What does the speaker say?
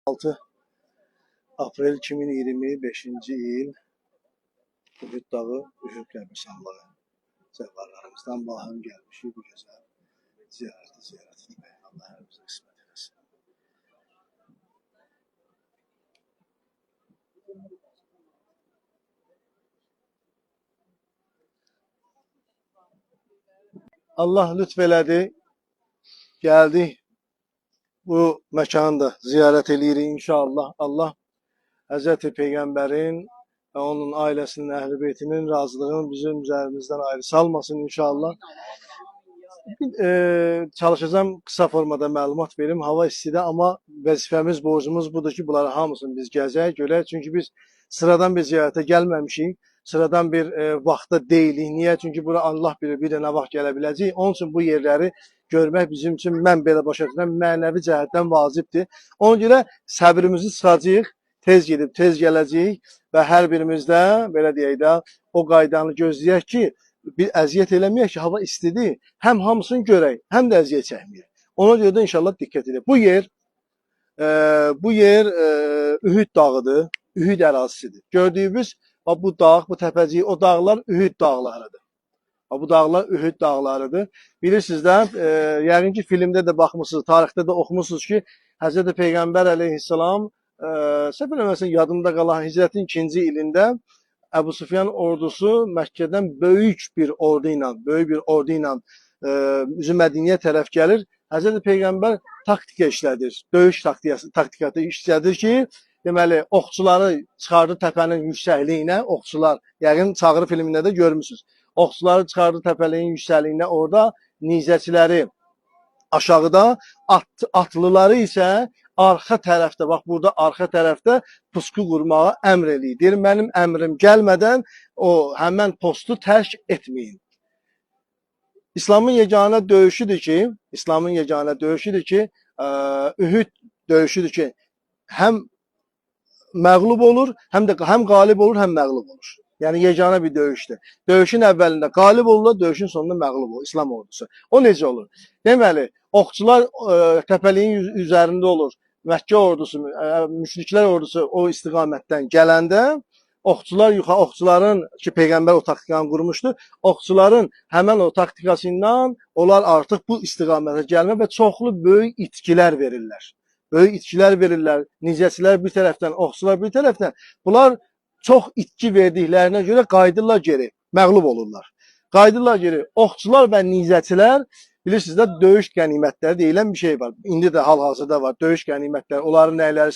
6 aprel 2025-ci il Uhud dağı, Uhud qəbristanlığı zəvvarlarımızdan bahim gəlmişik bu gözəl ziyarətini Allah hərimizə qismət eləsin. Allah lütf elədi, gəldik bu məkanı da ziyarət eləyirik inşallah. Allah Həzrəti Peyğəmbərin və onun ailəsinin, əhl-i beytinin razılığını bizim üzerimizdən ayrı salmasın inşallah. Çalışacağım qısa formada məlumat verim. Hava istidir, amma vəzifəmiz, borcumuz budur ki, bunları hamısını biz gəzək, görək. Çünki biz sıradan bir ziyarətə gəlməmişik, sıradan bir vaxtda deyilik. Niyə? Çünki bura Allah bilir, bir də nə vaxt gələ biləcək. Onun üçün bu yerləri görmək bizim üçün, mən belə başa düşürəm, mənəvi cəhətdən vacibdir. Ona görə səbrimizi sıxacağıq, tez gedib, tez gələcəyik və hər birimizdə, belə deyək də, o qaydanı gözləyək ki, bir əziyyət eləməyək ki, hava istidir, həm hamısını görək, həm də əziyyət çəkməyək. Ona görə də inşallah diqqət edək. Bu yer Uhud dağıdır, Uhud ərazisidir. Gördüyünüz bu dağ, bu təpəcik, o dağlar Uhud dağlarıdır. Bu dağlar Uhud dağlarıdır. Bilirsiniz də, yəqin ki, filmdə də baxmışsınız, tarixdə də oxumuşsunuz ki, Həzrəti Peyğəmbər əleyhissalam, səhv eləməsin, yadımda qalan hicrətin 2-ci ilində Əbu Süfyan ordusu Məkkədən böyük bir ordu ilə Mədiniyə tərəf gəlir. Həzrəti Peyğəmbər taktika işlədir, döyüş taktikası işlədir ki, deməli, oxçuları çıxardı təpənin yüksəkliyinə, oxçular, yəqin Çağrı filmində də görmüşsünüz. Oxçuları çıxardı təpəliyin yüksəkliyinə, orada nizəçiləri aşağıda, atlıları isə arxa tərəfdə, bax burada arxa tərəfdə pusku qurmağa əmr eləyir. Mənim əmrim gəlmədən o həmən postu tərk etməyin. İslamın yeganə döyüşüdür ki, Uhud döyüşüdür ki, həm məğlub olur, həm qalib olur, həm məğlub olur. Yəni yeganə bir döyüşdür. Döyüşün əvvəlində qalib olurlar, döyüşün sonunda məğlub olur İslam ordusu. O necə olur? Deməli, oxçular təpəliyin üzərində olur. Məkkə ordusu, müşriklər ordusu o istiqamətdən gələndə oxçuların ki, Peyğəmbər o taktikanı qurmuşdu, oxçuların həmən o taktikasından onlar artıq bu istiqamətə gəlmə və çoxlu böyük itkilər verirlər. Böyük itkilər verirlər, nizəçilər bir tərəfdən, oxçular bir tərəfdən. Bunlar çox itki verdiklərinə görə qayıdırlar geri, məğlub olurlar. Qayıdırlar geri, oxçular və nizəçilər, bilirsiniz də, döyüş qənimətləri deyilən bir şey var. İndi də hal-hazırda var, döyüş qənimətləri, onların nəyləri